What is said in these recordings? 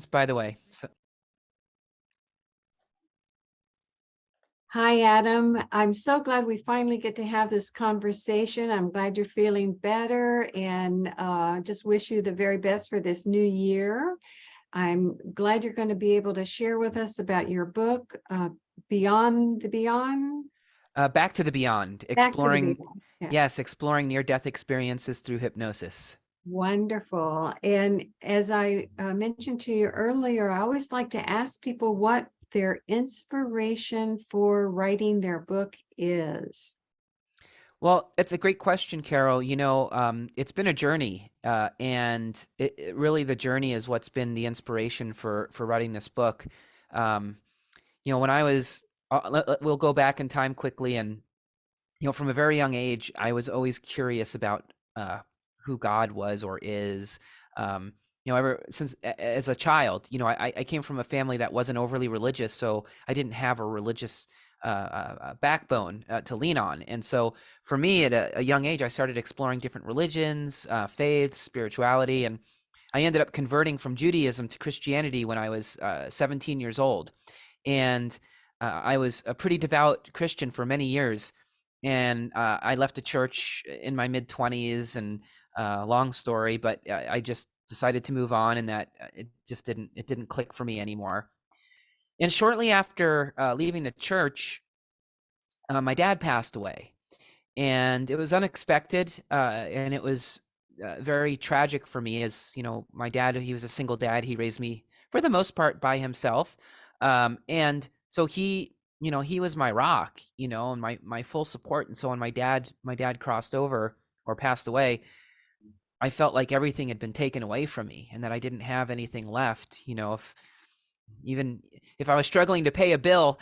by the way. So, Hi, Adam. I'm so glad we finally get to have this conversation. I'm glad you're feeling better, and just wish you the very best for this new year. I'm glad you're going to be able to share with us about your book, Beyond the Beyond. Back to the Beyond, Back to the exploring, Beyond. Yeah. yes, exploring near-death experiences through hypnosis. Wonderful. And as I mentioned to you earlier, I always like to ask people what their inspiration for writing their book is. Well, it's a great question, Carol. It's been a journey, and really the journey is what's been the inspiration for writing this book. Um, when I was, we'll go back in time quickly, and from a very young age, I was always curious about who God was or is. Ever since as a child, I came from a family that wasn't overly religious, so I didn't have a religious backbone to lean on. And so for me at a young age, I started exploring different religions, faiths, spirituality, and I ended up converting from Judaism to Christianity when I was 17 years old. And I was a pretty devout Christian for many years. And I left the church in my mid 20s, and long story, but I just decided to move on, and that it didn't click for me anymore. And shortly after leaving the church, my dad passed away, and it was unexpected, and it was very tragic for me. As my dad, he was a single dad. He raised me for the most part by himself, and so he was my rock, and my full support. And so when my dad crossed over or passed away, I felt like everything had been taken away from me, and that I didn't have anything left. If I was struggling to pay a bill,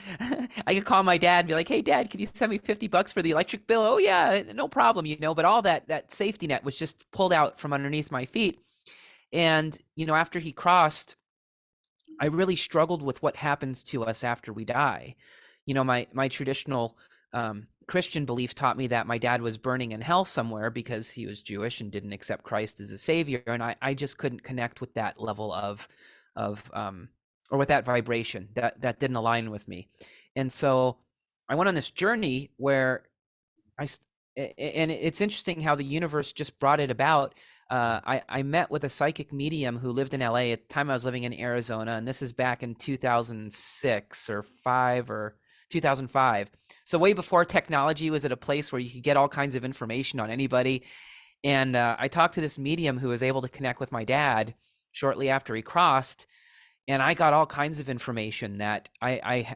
I could call my dad and be like, "Hey, Dad, can you send me $50 for the electric bill?" "Oh yeah, no problem." But all that safety net was just pulled out from underneath my feet. And after he crossed, I really struggled with what happens to us after we die. My traditional Christian belief taught me that my dad was burning in hell somewhere because he was Jewish and didn't accept Christ as a savior, and I just couldn't connect with that level of or with that vibration. That didn't align with me. And so I went on this journey where and it's interesting how the universe just brought it about. I met with a psychic medium who lived in LA at the time. I was living in Arizona, and this is back in 2006 or 5 or 2005. So way before technology was at a place where you could get all kinds of information on anybody. And I talked to this medium who was able to connect with my dad shortly after he crossed, and I got all kinds of information that I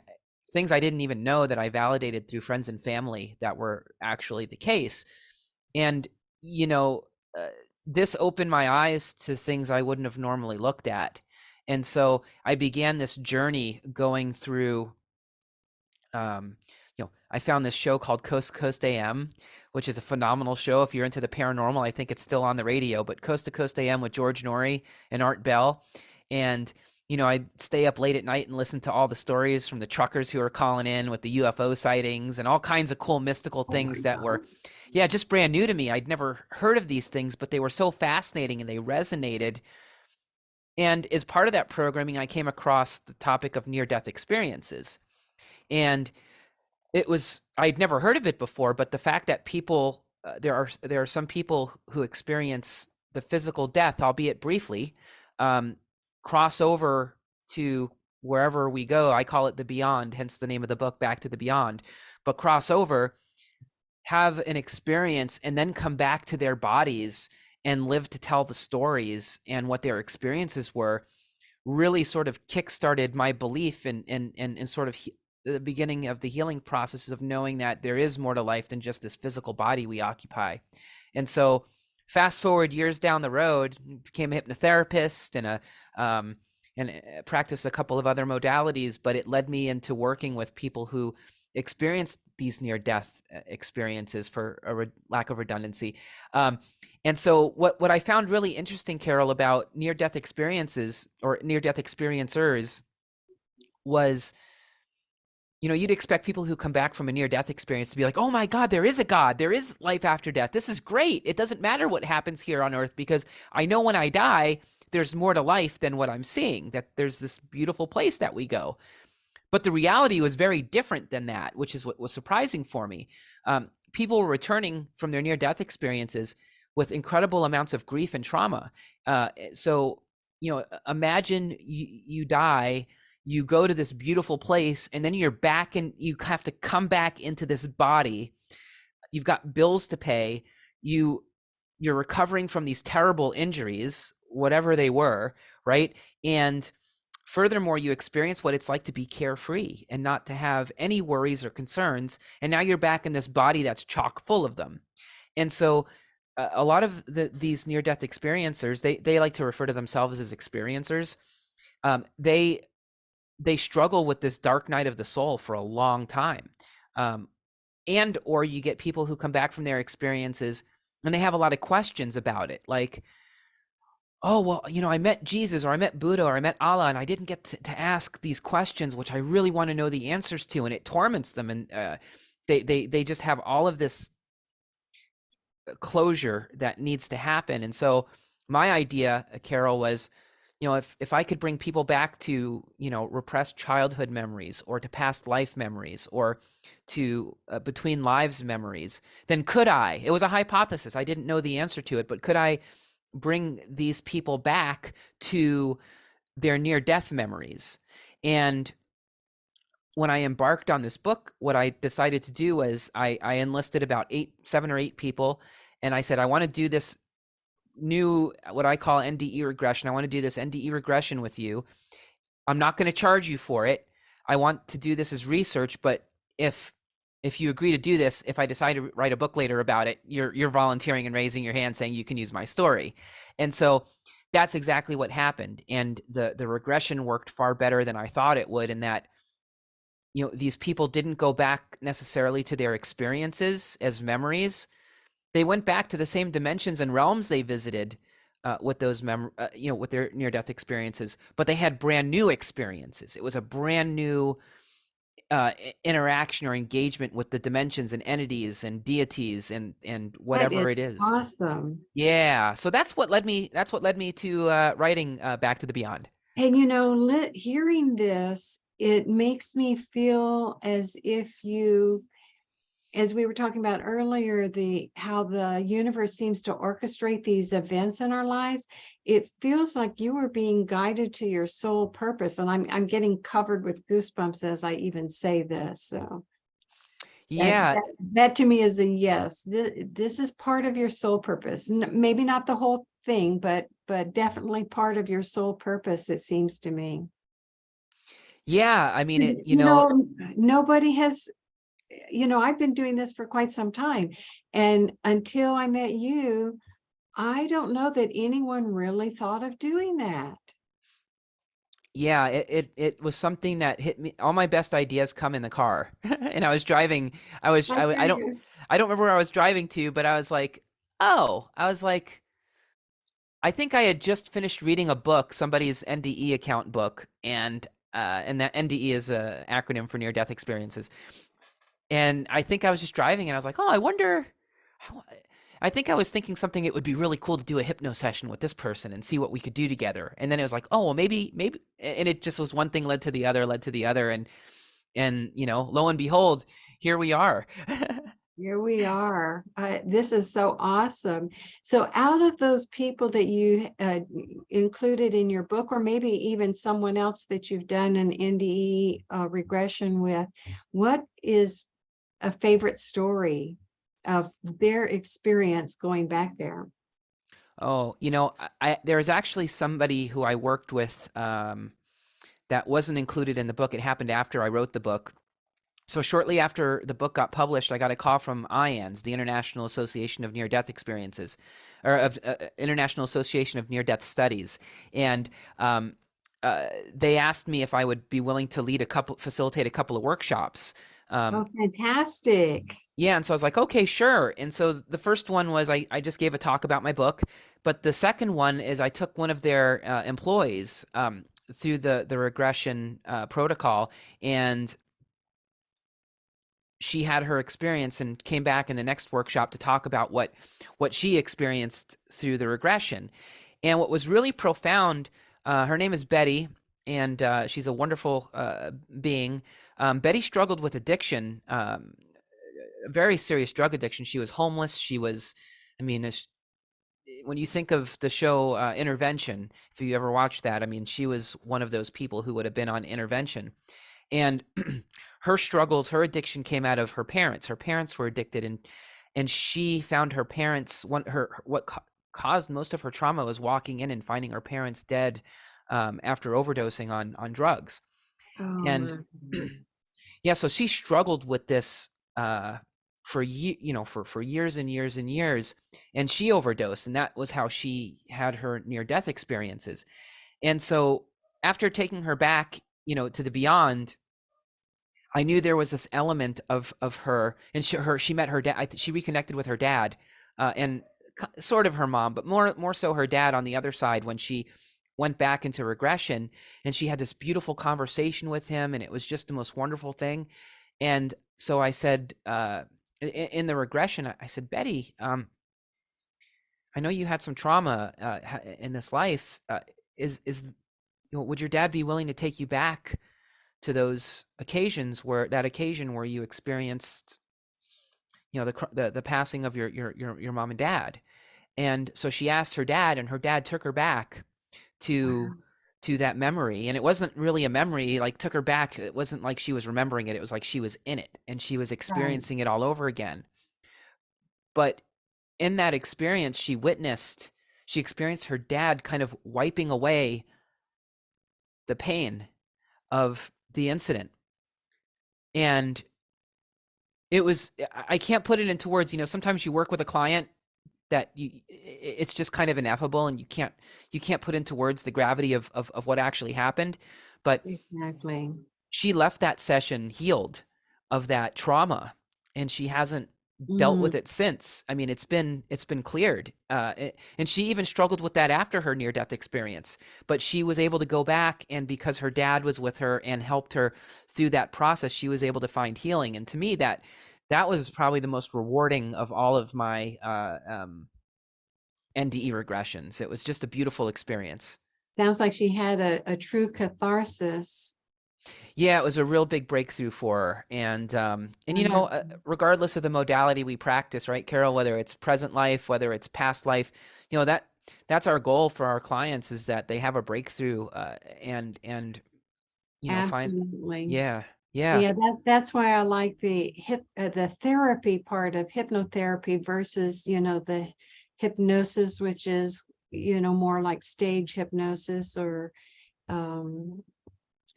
things I didn't even know, that I validated through friends and family that were actually the case. And this opened my eyes to things I wouldn't have normally looked at. And so I began this journey going through I found this show called Coast to Coast AM, which is a phenomenal show. If you're into the paranormal, I think it's still on the radio, but Coast to Coast AM with George Norrie and Art Bell. And I'd stay up late at night and listen to all the stories from the truckers who are calling in with the UFO sightings and all kinds of cool mystical things that were, just brand new to me. I'd never heard of these things, but they were so fascinating and they resonated. And as part of that programming, I came across the topic of near-death experiences. And I'd never heard of it before, but the fact that people, there are some people who experience the physical death, albeit briefly, cross over to wherever we go. I call it the beyond, hence the name of the book, Back to the Beyond. But cross over, have an experience, and then come back to their bodies and live to tell the stories and what their experiences were, really sort of kickstarted my belief in sort of the beginning of the healing process of knowing that there is more to life than just this physical body we occupy. And so fast forward years down the road, became a hypnotherapist and practiced a couple of other modalities, but it led me into working with people who experienced these near-death experiences, for a lack of redundancy. And so what I found really interesting, Carol, about near-death experiences or near-death experiencers was, you'd expect people who come back from a near-death experience to be like, "Oh my God, there is a God. There is life after death. This is great. It doesn't matter what happens here on earth because I know when I die, there's more to life than what I'm seeing, that there's this beautiful place that we go. But the reality was very different than that, which is what was surprising for me. People were returning from their near-death experiences with incredible amounts of grief and trauma. So, imagine you die, you go to this beautiful place, and then you're back and you have to come back into this body. You've got bills to pay. You're recovering from these terrible injuries, whatever they were, right? And furthermore, you experience what it's like to be carefree and not to have any worries or concerns. And now you're back in this body that's chock full of them. And so a lot of these near-death experiencers, they like to refer to themselves as experiencers. They struggle with this dark night of the soul for a long time. And or you get people who come back from their experiences and they have a lot of questions about it. Like, oh, well, I met Jesus, or I met Buddha, or I met Allah, and I didn't get to ask these questions, which I really want to know the answers to, and it torments them. And they just have all of this closure that needs to happen. And so my idea, Carol, was, if I could bring people back to, repressed childhood memories, or to past life memories, or to between lives memories, then could I, it was a hypothesis, I didn't know the answer to it, but could I bring these people back to their near-death memories? And when I embarked on this book, what I decided to do was I enlisted about 7 or 8 people, and I said, I want to do this new, what I call NDE regression. I want to do this NDE regression with you. I'm not going to charge you for it. I want to do this as research, but if you agree to do this, if I decide to write a book later about it, you're volunteering and raising your hand saying you can use my story. And so that's exactly what happened. And the regression worked far better than I thought it would, in that, these people didn't go back necessarily to their experiences as memories. They went back to the same dimensions and realms they visited with those with their near-death experiences, but they had brand new experiences. It was a brand new interaction or engagement with the dimensions and entities and deities and whatever it is. Awesome. Yeah. So that's what led me to writing Back to the Beyond. And hearing this, it makes me feel as if you, as we were talking about earlier, how the universe seems to orchestrate these events in our lives. It feels like you are being guided to your soul purpose, and I'm getting covered with goosebumps as I even say this. So yeah, that to me is a yes. This is part of your soul purpose. Maybe not the whole thing, but definitely part of your soul purpose, it seems to me. yeah. I mean, nobody has. I've been doing this for quite some time, and until I met you, I don't know that anyone really thought of doing that. Yeah, it was something that hit me. All my best ideas come in the car. And I was driving. I don't remember where I was driving to, but I was like, I think I had just finished reading a book, somebody's NDE account book, and that NDE is a acronym for near death experiences. And I think I was just driving, and I was like, I wonder. I think I was thinking something, it would be really cool to do a hypno session with this person and see what we could do together. And then it was like, well, maybe, and it just was one thing led to the other, and lo and behold, here we are. Here we are. This is so awesome. So out of those people that you included in your book, or maybe even someone else that you've done an NDE regression with, what is a favorite story of their experience going back there? Oh, there's actually somebody who I worked with that wasn't included in the book. It happened after I wrote the book. So shortly after the book got published, I got a call from IANS, the International Association of Near-Death Experiences, or of International Association of Near-Death Studies. And they asked me if I would be willing to facilitate a couple of workshops. Oh, fantastic. Yeah, and so I was like, okay, sure. And so the first one was I just gave a talk about my book, but the second one is I took one of their employees through the regression protocol, and she had her experience and came back in the next workshop to talk about what she experienced through the regression. And what was really profound, her name is Betty, and she's a wonderful being. Betty struggled with addiction, a very serious drug addiction. She was homeless. She was, I mean, when you think of the show Intervention, if you ever watched that, I mean, she was one of those people who would have been on intervention. And her struggles, her addiction came out of her parents. Her parents were addicted, and she found her parents. What caused most of her trauma was walking in and finding her parents dead after overdosing on drugs. Oh And my goodness. yeah, so she struggled with this for for years and years and years, and she overdosed, and that was how she had her near death experiences. And so after taking her back, to the beyond, I knew there was this element of her, and she met her dad. She reconnected with her dad, and sort of her mom, but more so her dad on the other side when she went back into regression, and she had this beautiful conversation with him, and it was just the most wonderful thing. And so I said, in the regression, I said, Betty, I know you had some trauma in this life. Would your dad be willing to take you back to those occasions where you experienced the passing of your mom and dad? And so she asked her dad, and her dad took her back to Wow. to that memory. And it wasn't really a memory, like, took her back. It wasn't like she was remembering it. It was like she was in it and she was Right. experiencing it all over again. But in that experience, she experienced her dad kind of wiping away the pain of the incident. And I can't put it into words. Sometimes you work with a client that it's just kind of ineffable, and you can't put into words the gravity of what actually happened. But Exactly. she left that session healed of that trauma, and she hasn't dealt Mm, with it since. I mean, it's been cleared, and she even struggled with that after her near death experience, but she was able to go back, and because her dad was with her and helped her through that process, she was able to find healing. And to me, that was probably the most rewarding of all of my NDE regressions. It was just a beautiful experience. sounds like she had a true catharsis. Yeah, it was a real big breakthrough for her. And Wonderful. regardless of the modality we practice, right, Carol, whether it's present life, whether it's past life, that's our goal for our clients, is that they have a breakthrough, and find. Absolutely. Yeah, yeah, Yeah, that's why I like the therapy part of hypnotherapy versus, the hypnosis, which is, more like stage hypnosis or um,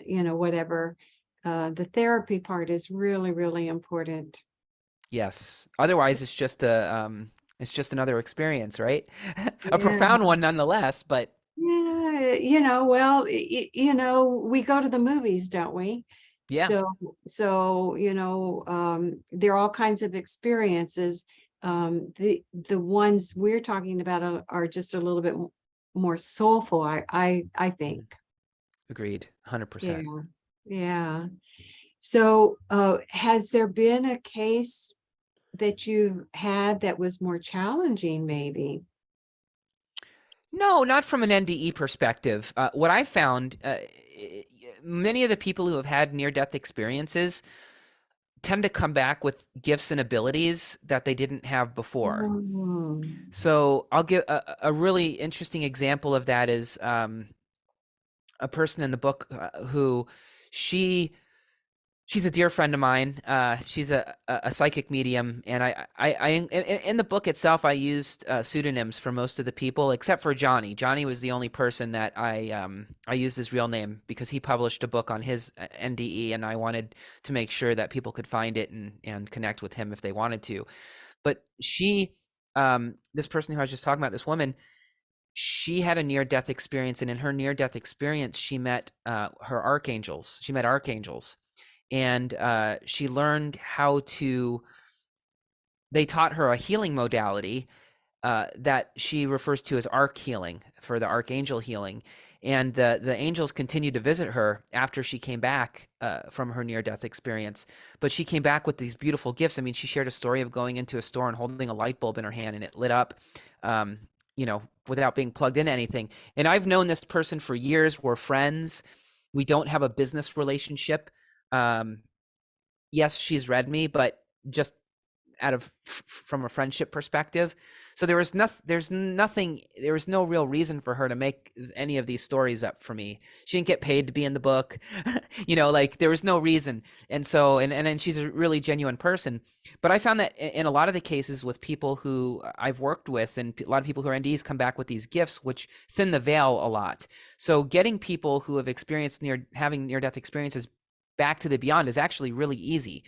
whatever. The therapy part is really, really important. yes. Otherwise, it's just another experience, right? A Yeah. profound one nonetheless, but Yeah, well, we go to the movies, don't we? yeah. So, there are all kinds of experiences. The ones we're talking about are just a little bit more soulful, I think. Mhm. Agreed, Yeah, 100%. yeah. So, has there been a case that you've had that was more challenging, maybe? No, not from an NDE perspective. What I found, many of the people who have had near-death experiences tend to come back with gifts and abilities that they didn't have before. Oh, So I'll give a really interesting example of that. Is a person in the book who she she's a dear friend of mine. She's a psychic medium, and in the book itself, I used pseudonyms for most of the people except for Johnny. Johnny was the only person that I used his real name, because he published a book on his NDE, and I wanted to make sure that people could find it and connect with him if they wanted to. But this person who I was just talking about, this woman, she had a near death experience, and in her near death experience, she met her archangels. She met archangels, and she learned how to. They taught her a healing modality that she refers to as arc healing, for the archangel healing. And the angels continued to visit her after she came back from her near death experience. But she came back with these beautiful gifts. I mean, she shared a story of going into a store and holding a light bulb in her hand, and it lit up. Um, without being plugged into anything. And I've known this person for years. We're friends. We don't have a business relationship. Um, yes, she's read me, but just out of from a friendship perspective. So there was no real reason for her to make any of these stories up for me. She didn't get paid to be in the book. Like there was no reason. And so and she's a really genuine person. But I found that in a lot of the cases with people who I've worked with, and a lot of people who are NDEs come back with these gifts which thin the veil a lot. So getting people who have experienced having near death experiences back to the beyond is actually really easy,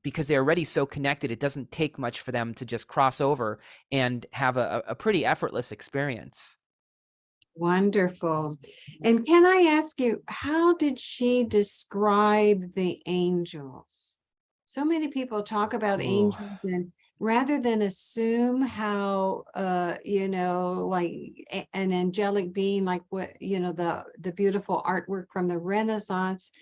because they're already so connected. It doesn't take much for them to just cross over and have a pretty effortless experience. Wonderful. And can I ask you, how did she describe the angels? So many people talk about Ooh. angels, and rather than assume how like an angelic being, like what, the beautiful artwork from the Renaissance.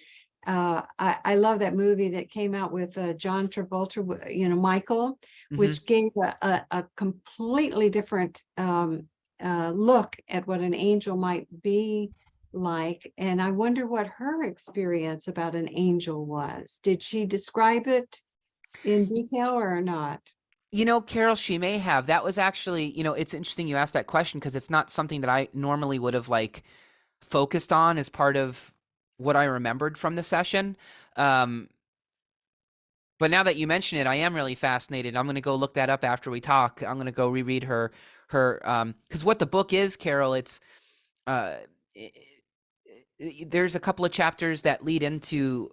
I love that movie that came out with John Travolta, Michael, Mm-hmm. which gave a completely different look at what an angel might be like. And I wonder what her experience about an angel was. Did she describe it in detail or not? Carol, she may have. That was actually, it's interesting you asked that question, because it's not something that I normally would have like focused on as part of what I remembered from the session. Um, but now that you mention it, I am really fascinated. I'm going to go look that up after we talk. I'm going to go reread her, because what the book is, Carol, it's, uh, there's a couple of chapters that lead into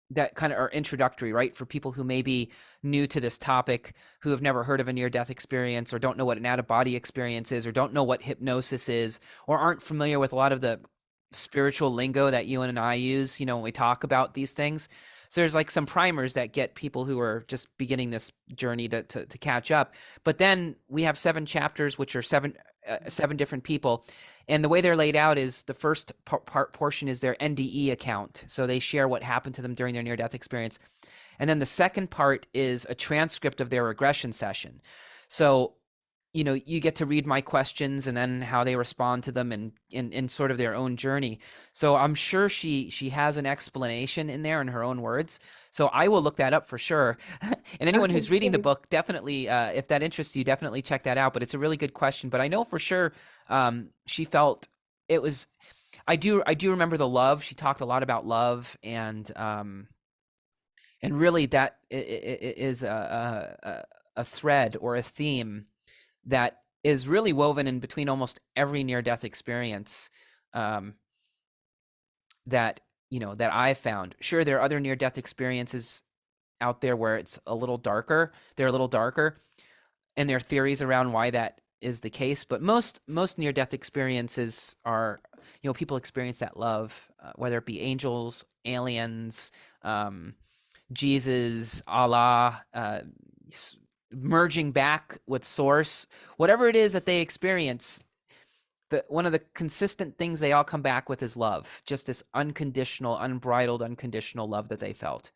that kind of are introductory, right? For people who may be new to this topic, who have never heard of a near death experience, or don't know what an out of body experience is, or don't know what hypnosis is, or aren't familiar with a lot of the spiritual lingo that you and I use, when we talk about these things. So there's like some primers that get people who are just beginning this journey to catch up. But then we have 7 chapters, which are seven different people. And the way they're laid out is the first portion is their NDE account. So they share what happened to them during their near death experience. And then the second part is a transcript of their regression session. So, you get to read my questions and then how they respond to them, and in sort of their own journey. So I'm sure she has an explanation in there in her own words. So I will look that up for sure. And anyone Okay, who's reading the great. book, definitely, if that interests you, definitely check that out. But it's a really good question. But I know for sure, she felt it was. I do remember the love. She talked a lot about love, and really that is a thread or a theme that is really woven in between almost every near death experience, um, that that I've found. Sure, there are other near death experiences out there where it's a little darker. They're a little darker, and there are theories around why that is the case. But most near death experiences are, people experience that love, whether it be angels, aliens, um, Jesus, Allah, merging back with source, whatever it is that they experience. One of the consistent things they all come back with is love, just this unconditional, unbridled, unconditional love that they felt.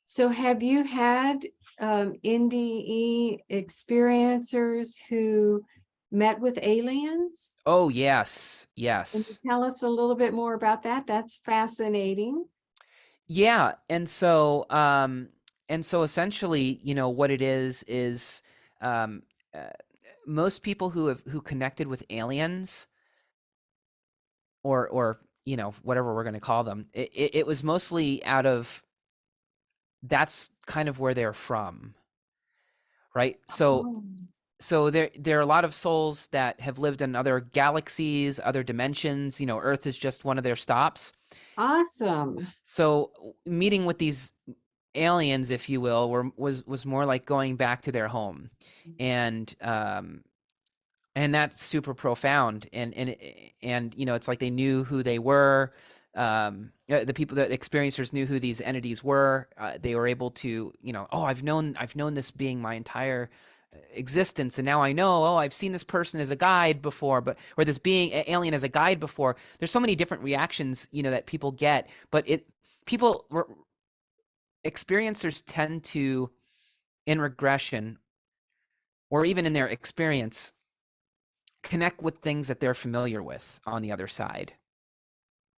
So have you had NDE experiencers who met with aliens? Oh yes, Can you yes. tell us a little bit more about that? That's fascinating. Yeah, and so essentially, what it is um uh, most people who connected with aliens, or whatever we're going to call them, it was mostly out of, that's kind of where they're from, right? So Oh, there are a lot of souls that have lived in other galaxies, other dimensions. Earth is just one of their stops. awesome. So meeting with these aliens, if you will, was more like going back to their home. And um and that's super profound. And it's like they knew who they were. The people, the experiencers, knew who these entities were. They were able to, oh, I've known this being my entire existence, and now I know, oh, I've seen this person as a guide before, but, or this being alien as a guide before. There's so many different reactions, that people get. But people experiencers tend to, in regression, or even in their experience, connect with things that they're familiar with on the other side.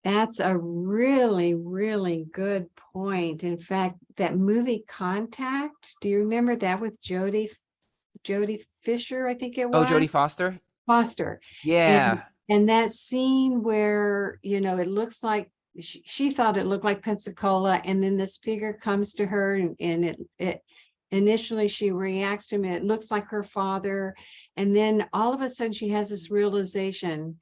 That's a really, really good point. In fact, that movie Contact, do you remember that with Jodie Fisher, I think it Oh, was? Jodie Foster? Foster. Yeah. And that scene where, it looks like she thought it looked like Pensacola, and then this figure comes to her, and it initially she reacts to him, and it looks like her father. And then all of a sudden she has this realization,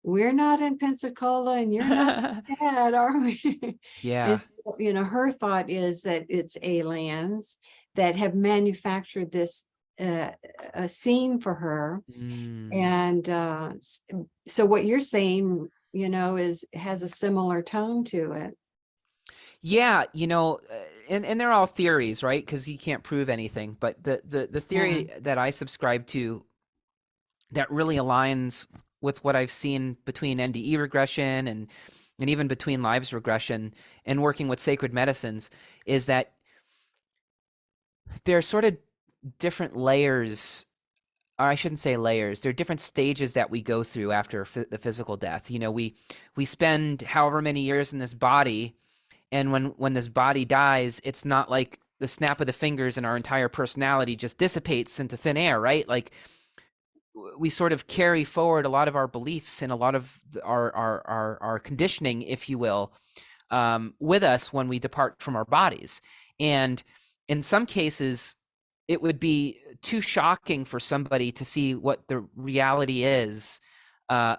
we're not in Pensacola and you're not dad, are we? Yeah. And so, her thought is that it's aliens that have manufactured this a scene for her. Mm. And so what you're saying, has a similar tone to it. Yeah, and they're all theories, right? Because you can't prove anything. But the Yeah. theory that I subscribe to that really aligns with what I've seen between NDE regression and even between lives regression and working with sacred medicines is that there are sort of different layers, or I shouldn't say layers. There are different stages that we go through after the physical death. We spend however many years in this body, and when this body dies, it's not like the snap of the fingers and our entire personality just dissipates into thin air, right? Like we sort of carry forward a lot of our beliefs and a lot of our conditioning, if you will, with us when we depart from our bodies. And in some cases, it would be too shocking for somebody to see what the reality is uh,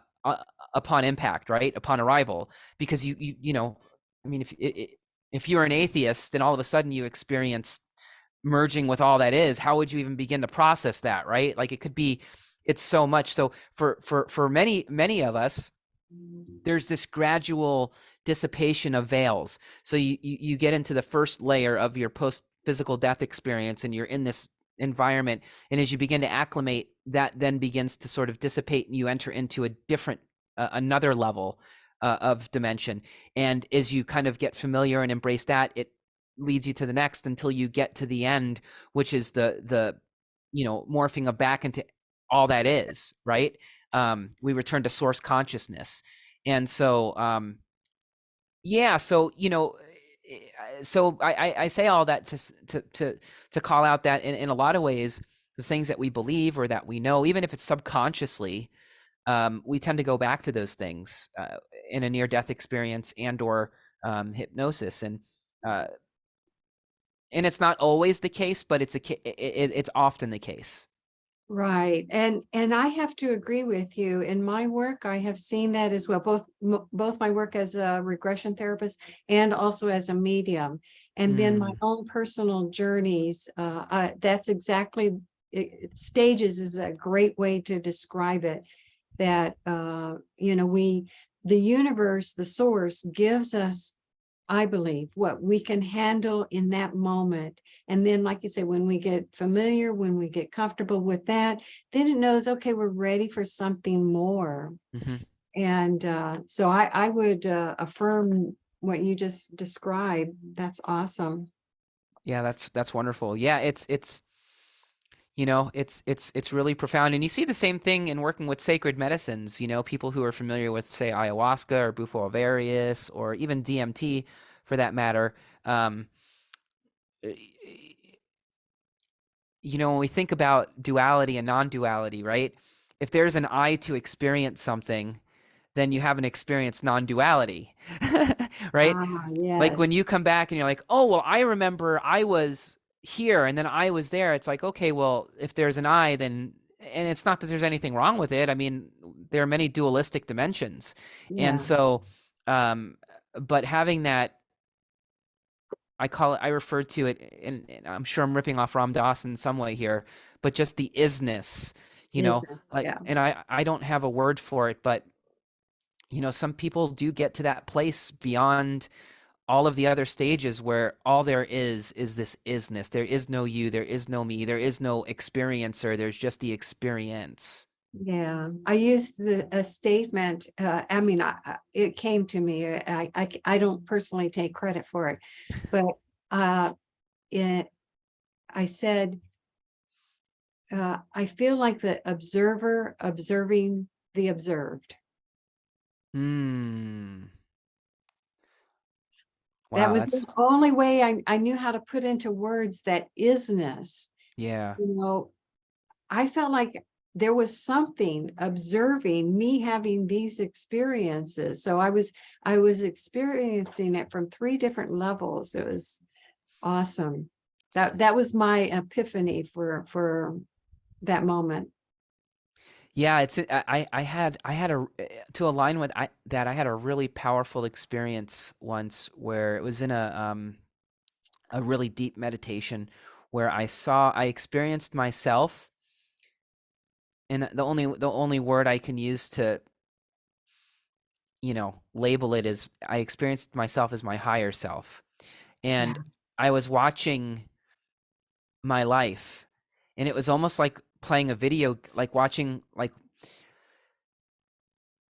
upon impact, right? Upon arrival, because I mean, if you're an atheist and all of a sudden you experience merging with all that is, how would you even begin to process that, right? Like it could be, it's so much. So for many of us, there's this gradual dissipation of veils. So you get into the first layer of your post physical death experience, and you're in this environment, and as you begin to acclimate, that then begins to sort of dissipate, and you enter into a different another level of dimension. And as you kind of get familiar and embrace that, it leads you to the next until you get to the end, which is the morphing of back into all that is, right? We return to source consciousness. And so yeah, so so I say all that to call out that in a lot of ways, the things that we believe or that we know, even if it's subconsciously, we tend to go back to those things in a near-death experience and or hypnosis. And it's not always the case, but it's often the case. Right. And I have to agree with you. In my work, I have seen that as well, both my work as a regression therapist and also as a medium. And then my own personal journeys, that's exactly, stages is a great way to describe it. That, the universe, the source gives us, I believe, what we can handle in that moment. And then, like you say, when we get familiar, when we get comfortable with that, then it knows, okay, we're ready for something more. Mm-hmm. And so I would affirm what you just described. That's awesome. Yeah, that's wonderful. Yeah, it's it's really profound. And you see the same thing in working with sacred medicines, people who are familiar with, say, ayahuasca or bufo alvarius or even DMT for that matter. When we think about duality and non-duality, right? If there's an I to experience something, then you haven't experienced non-duality, right? Ah, Like yes. when you come back and you're like, oh, well, I remember I was here and then I was there. It's like, okay, well, if there's an I, then, and it's not that there's anything wrong with it. I mean, there are many dualistic dimensions. And Yeah. so, but having that, I refer to it, and I'm sure I'm ripping off Ram Dass in some way here, but just the isness, Is like, yeah. and I don't have a word for it, but, some people do get to that place beyond all of the other stages where all there is this isness. There is no you, there is no me, there is no experiencer, there's just the experience. Yeah, I used a statement. I mean, it came to me. I don't personally take credit for it, but uh, it, I said, I feel like the observer observing the observed. Hmm. That Wow, was the that's only way I knew how to put into words that isness. yeah. You know, I felt like there was something observing me having these experiences. So I was experiencing it from 3 different levels. It was awesome. That was my epiphany for that moment. Yeah, it's I had a to align with that I had a really powerful experience once where it was in a really deep meditation where I experienced myself, and the only word I can use to, label it is I experienced myself as my higher self. Yeah. And I was watching my life, and it was almost like playing a video, like watching, like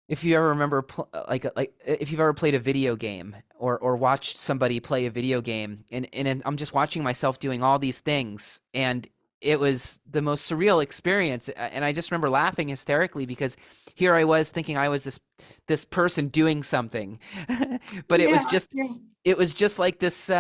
if you ever remember like if you've ever played a video game or watched somebody play a video game, and I'm just watching myself doing all these things, and it was the most surreal experience, and I just remember laughing hysterically because here I was thinking I was this person doing something. But it was Yeah. just Yeah. it was just like this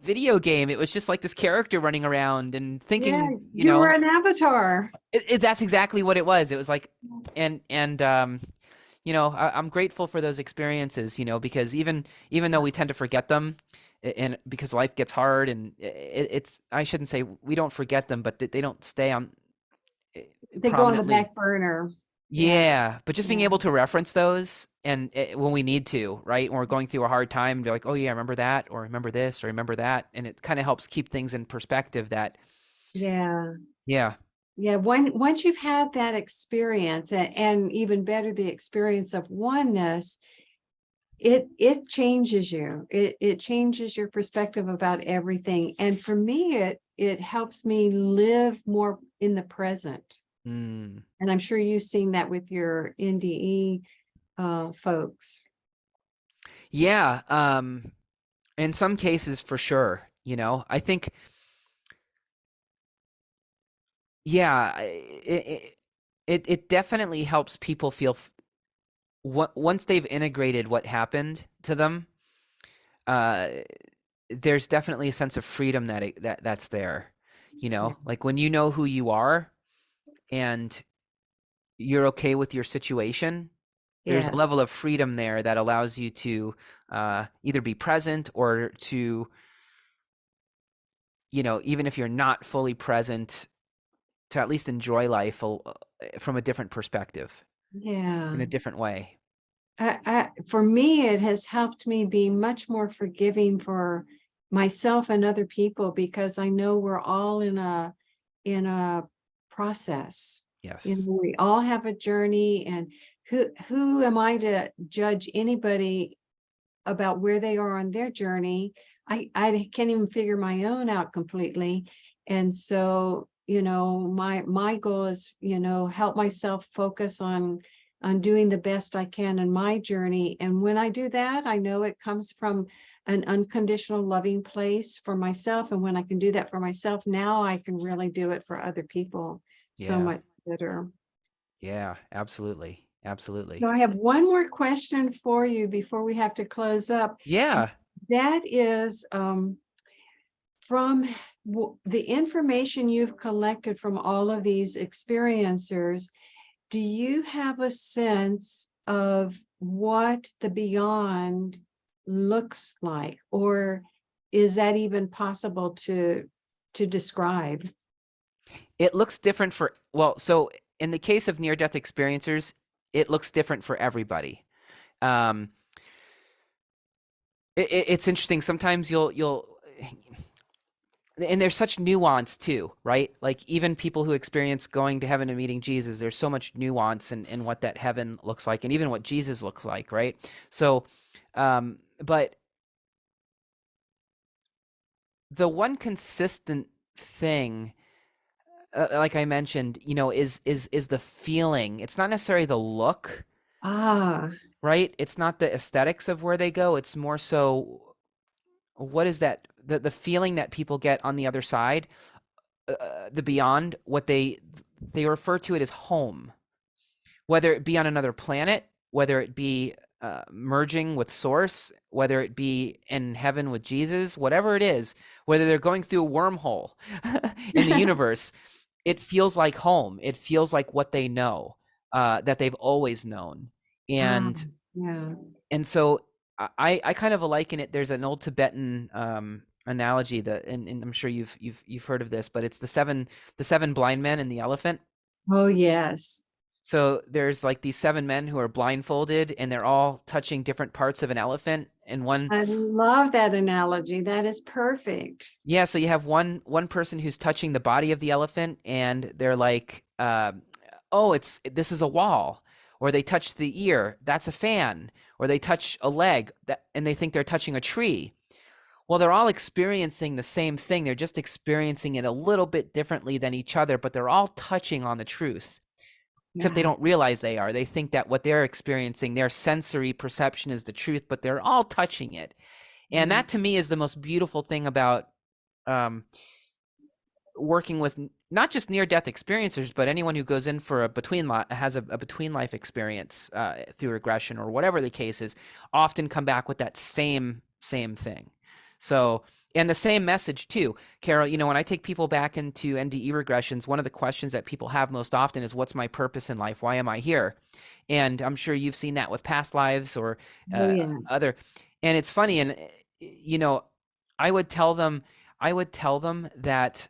video game. It was just like this character running around and Yeah. thinking, You were an avatar. that's exactly what it was. It was like, and I'm grateful for those experiences, because even though we tend to forget them, and because life gets hard, and it's I shouldn't say we don't forget them, but they don't stay on They go on the prominently. back burner. Yeah. Yeah, but just being Yeah. able to reference those, and when we need to, right? When we're going through a hard time, be like, oh yeah, remember that, or remember this, or remember that, and it kind of helps keep things in perspective. That Yeah. yeah, Yeah. Once you've had that experience, and even better, the experience of oneness, it changes you. It changes your perspective about everything. And for me, it helps me live more in the present. mm, And I'm sure you've seen that with your NDE folks. yeah. In some cases, for sure. I think, yeah, it definitely helps people feel once they've integrated what happened to them. Uh, there's definitely a sense of freedom that's there. Yeah. Like when you know who you are and you're okay with your situation. There's a Yeah. level of freedom there that allows you to either be present or to, even if you're not fully present, to at least enjoy life from a different perspective, Yeah. in a different way. For me, it has helped me be much more forgiving for myself and other people, because I know we're all in a process. Yes. We all have a journey, and who am I to judge anybody about where they are on their journey? I can't even figure my own out completely. And so, my goal is, help myself focus on doing the best I can in my journey. And when I do that, I know it comes from an unconditional loving place for myself. And when I can do that for myself, now I can really do it for other people so Yeah. much better. Yeah. Absolutely. So Absolutely. I have one more question for you before we have to close up. Yeah. That is, from the information you've collected from all of these experiencers, do you have a sense of what the beyond looks like, or is that even possible to describe? It looks different so in the case of near death experiencers, it looks different for everybody. Um, it's interesting. Sometimes you'll and there's such nuance too, right? Like even people who experience going to heaven and meeting Jesus, there's so much nuance in what that heaven looks like, and even what Jesus looks like, right? So, but the one consistent thing, like I mentioned, is the feeling. It's not necessarily the look, Ah, right? It's not the aesthetics of where they go. It's more so what is that the feeling that people get on the other side. the beyond, what they refer to it as home, whether it be on another planet, whether it be merging with source, whether it be in heaven with Jesus, whatever it is, whether they're going through a wormhole in the universe, it feels like home. It feels like what they know, that they've always known. Ah, And yeah. so I kind of liken it. There's an old Tibetan analogy that, and I'm sure you've heard of this, but it's the seven blind men and the elephant. Oh, yes. So there's like these seven men who are blindfolded, and they're all touching different parts of an elephant. And one, I love that analogy. That is perfect. yeah, so you have one person who's touching the body of the elephant, and they're like, oh, this is a wall. Or they touch the ear, that's a fan. Or they touch a leg, and they think they're touching a tree. Well, they're all experiencing the same thing. They're just experiencing it a little bit differently than each other, but they're all touching on the truth. Except they Yeah. don't realize they are. They think that what they're experiencing, their sensory perception, is the truth, but they're all touching it. And Yeah. that, to me, is the most beautiful thing about working with not just near-death experiencers, but anyone who goes in for has a between life experience through regression or whatever the case is, often come back with that same thing. So, and the same message too, Carol. When I take people back into NDE regressions, one of the questions that people have most often is, "What's my purpose in life? Why am I here?" And I'm sure you've seen that with past lives or Oh, yes. other. And it's funny, and I would tell them that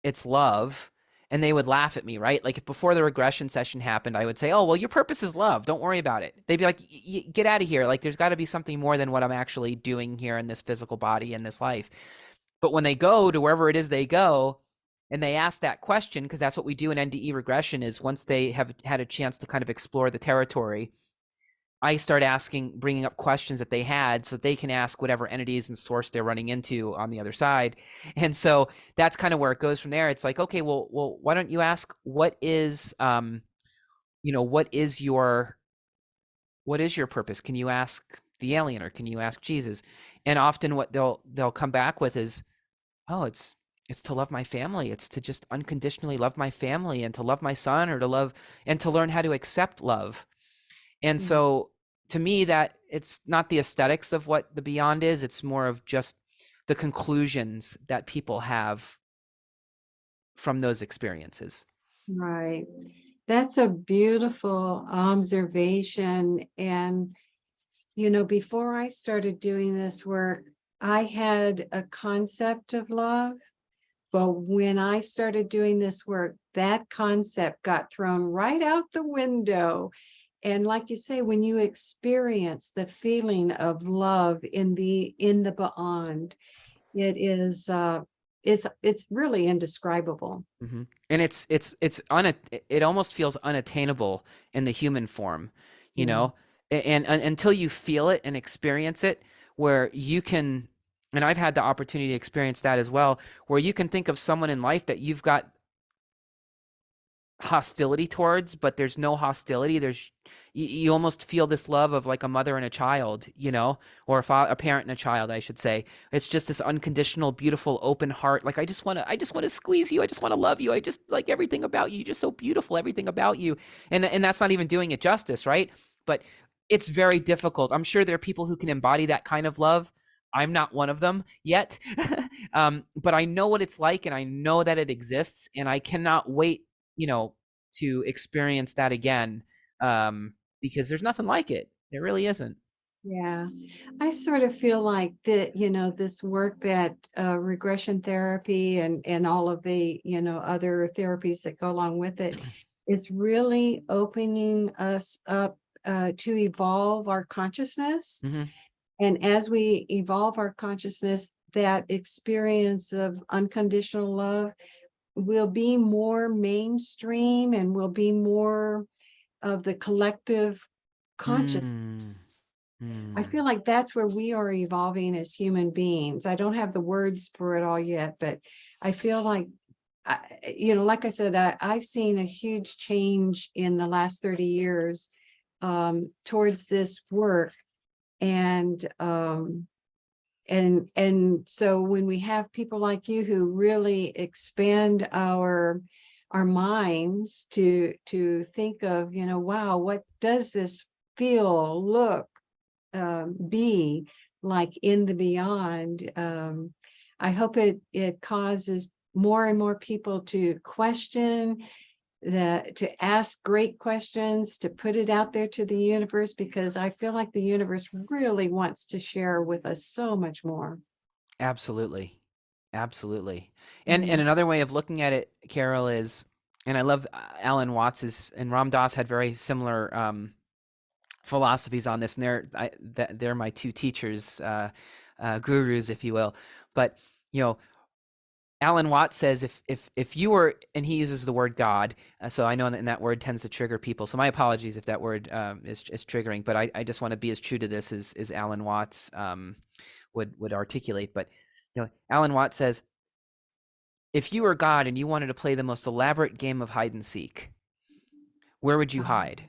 it's love, and they would laugh at me, right? Like, if before the regression session happened, I would say, "Oh, well, your purpose is love. Don't worry about it." They'd be like, "Get out of here. Like, there's got to be something more than what I'm actually doing here in this physical body in this life." But when they go to wherever it is they go, and they ask that question, because that's what we do in NDE regression, is once they have had a chance to kind of explore the territory, I start bringing up questions that they had, so that they can ask whatever entities and source they're running into on the other side. And so that's kind of where it goes from there. It's like, okay, well, why don't you ask, what is your purpose? Can you ask the alien, or can you ask Jesus? And often what they'll come back with is, oh, it's to love my family. It's to just unconditionally love my family, and to love my son, or to love, and to learn how to accept love. And Yeah. so, to me, that it's not the aesthetics of what the beyond is, it's more of just the conclusions that people have from those experiences. Right. That's a beautiful observation. And, before I started doing this work, I had a concept of love. But when I started doing this work, that concept got thrown right out the window. And like you say, when you experience the feeling of love in the beyond, it is it's really indescribable. Mm-hmm. And it almost feels unattainable in the human form, you Yeah. know, and until you feel it and experience it, where you can, and I've had the opportunity to experience that as well, where you can think of someone in life that you've got hostility towards, but there's no hostility. You almost feel this love of like a mother and a child, or a parent and a child, I should say. It's just this unconditional, beautiful, open heart. Like, I just want to squeeze you. I just want to love you. I just like everything about you. You're just so beautiful, everything about you. And that's not even doing it justice, right? But it's very difficult. I'm sure there are people who can embody that kind of love. I'm not one of them yet. But I know what it's like, and I know that it exists, and I cannot wait, to experience that again, because there's nothing like it. There really isn't. Yeah. I sort of feel like that, this work that regression therapy and all of the, other therapies that go along with it is really opening us up to evolve our consciousness. Mm-hmm. And as we evolve our consciousness, that experience of unconditional love will be more mainstream and will be more of the collective Mm. consciousness. I Mm. feel like that's where we are evolving as human beings. I don't have the words for it all yet, but I feel like, like I said, I've seen a huge change in the last 30 years towards this work. And And so when we have people like you who really expand our minds to think of, wow, what does this feel, look, be like in the beyond? I hope it causes more and more people to question, to ask great questions, to put it out there to the universe, because I feel like the universe really wants to share with us so much more. Absolutely. Absolutely. And Yeah. another way of looking at it, Carol, is, and I love Alan Watts's, and Ram Dass had very similar philosophies on this, and they're my two teachers, gurus, if you will. But Alan Watts says if you were, and he uses the word God, so I know that word tends to trigger people. So my apologies if that word is triggering, but I just want to be as true to this as Alan Watts would articulate. But Alan Watts says, if you were God and you wanted to play the most elaborate game of hide and seek, where would you hide?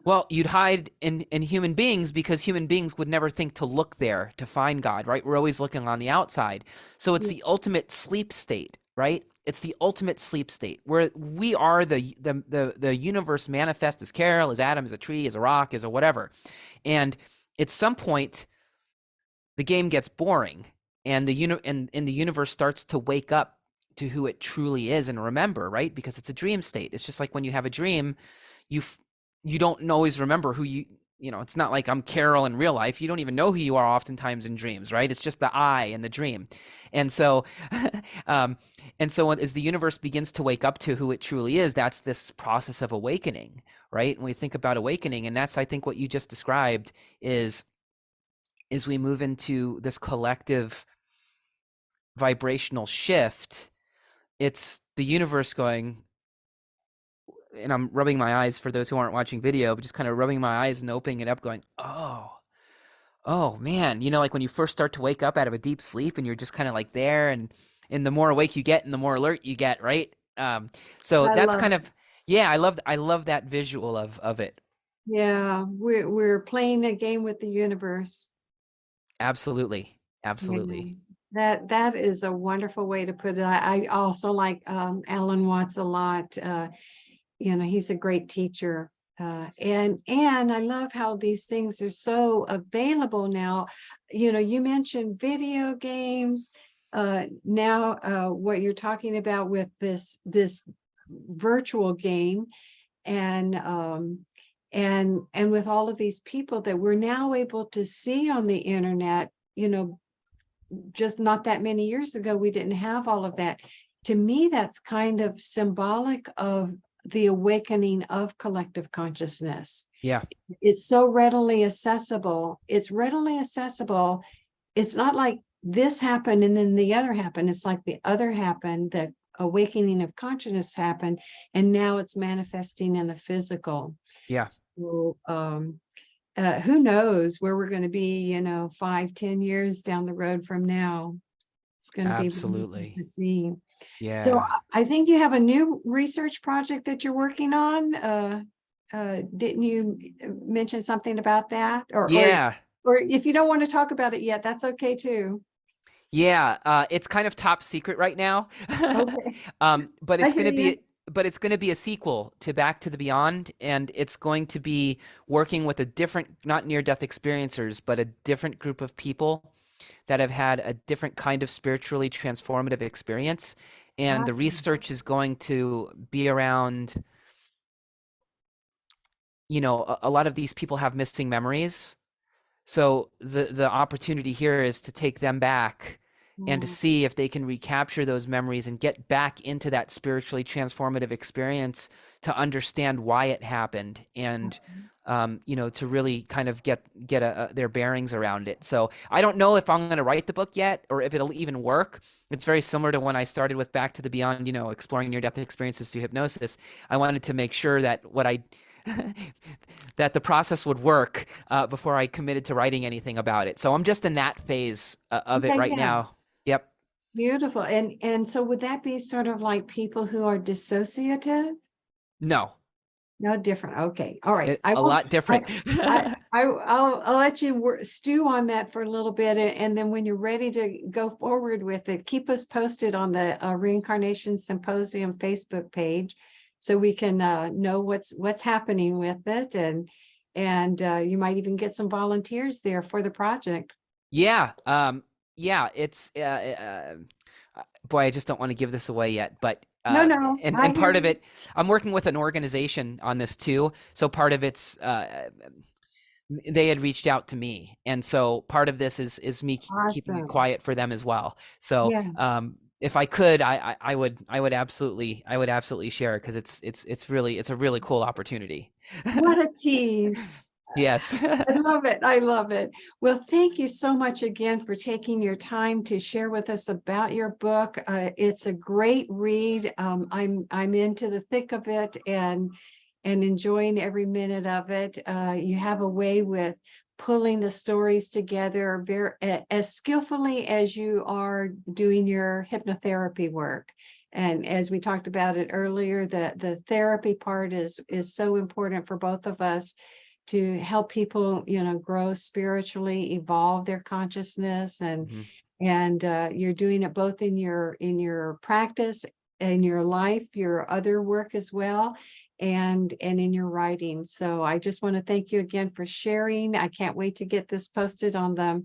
Well, you'd hide in human beings, because human beings would never think to look there to find God, right? We're always looking on the outside. So it's the ultimate sleep state, right? It's the ultimate sleep state where we are the universe manifest as Carol, as Adam, as a tree, as a rock, as a whatever. And at some point, the game gets boring, and the universe starts to wake up to who it truly is and remember, right? Because it's a dream state. It's just like when you have a dream, you don't always remember who it's not like I'm Carol in real life. You don't even know who you are oftentimes in dreams, right? It's just the I in the dream. And so as the universe begins to wake up to who it truly is, that's this process of awakening, right? And we think about awakening, and that's, I think, what you just described is we move into this collective vibrational shift. It's the universe going, and I'm rubbing my eyes for those who aren't watching video, but just kind of rubbing my eyes and opening it up going, oh man, like when you first start to wake up out of a deep sleep and you're just kind of like there, and the more awake you get and the more alert you get, right? So I that's love kind it. of, yeah, I love that visual of it. Yeah, we're playing a game with the universe. Absolutely. Yeah, Absolutely. that is a wonderful way to put it. I also like Alan Watts a lot. He's a great teacher. And I love how these things are so available now. You mentioned video games. Now, what you're talking about with this virtual game, and with all of these people that we're now able to see on the internet, just not that many years ago, we didn't have all of that. To me, that's kind of symbolic of the awakening of collective consciousness. Yeah. It's so readily accessible. It's readily accessible. It's not like this happened and then the other happened. It's like the other happened, the awakening of consciousness happened, and now it's manifesting in the physical. Yeah. So, who knows where we're going to be, 5-10 years down the road from now. It's going to be wonderful Absolutely. to see. So Yeah. I think you have a new research project that you're working on. Didn't you mention something about that? Yeah. Or if you don't want to talk about it yet, that's okay too. Yeah, it's kind of top secret right now. Okay, But I it's hear going to you. be a sequel to Back to the Beyond, and it's going to be working with a different, not near death experiencers, but a different group of people that have had a different kind of spiritually transformative experience. And the Awesome. research is going to be around, a lot of these people have missing memories. So the opportunity here is to take them back and to Mm, see if they can recapture those memories and get back into that spiritually transformative experience, to understand why it happened, and to really kind of get their bearings around it. So I don't know if I'm going to write the book yet, or if it'll even work. It's very similar to when I started with Back to the Beyond, exploring near-death experiences through hypnosis. I wanted to make sure that that the process would work before I committed to writing anything about it. So I'm just in that phase of it okay, right yeah, now. Yep. beautiful. And so would that be sort of like people who are dissociative? No, No, different. Okay. All right. I a won't, lot I, different. I'll let you stew on that for a little bit, and then when you're ready to go forward with it, keep us posted on the Reincarnation Symposium Facebook page, so we can know what's happening with it, and you might even get some volunteers there for the project. Yeah, yeah, it's boy, I just don't want to give this away yet, but No, no, I and hear part of you. it, I'm working with an organization on this too. So part of it's they had reached out to me, and so part of this is me keeping it Awesome. quiet for them as well. So Yeah. if I could, I would absolutely share it because it's a really cool opportunity. What a tease. Yes. I love it. I love it. Well, thank you so much again for taking your time to share with us about your book. It's a great read. I'm into the thick of it and enjoying every minute of it. You have a way with pulling the stories together very as skillfully as you are doing your hypnotherapy work. And as we talked about it earlier, the therapy part is so important for both of us to help people, grow spiritually, evolve their consciousness, Mhm. and you're doing it both in your practice, in your life, your other work as well, and in your writing. So I just want to thank you again for sharing. I can't wait to get this posted on the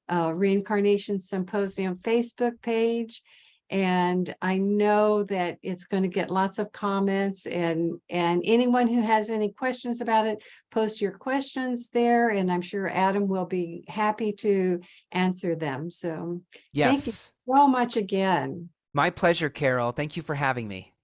Reincarnation Symposium Facebook page. And I know that it's going to get lots of comments, and anyone who has any questions about it, post your questions there, and I'm sure Adam will be happy to answer them. So thank you Yes. so much again. My pleasure, Carol. Thank you for having me.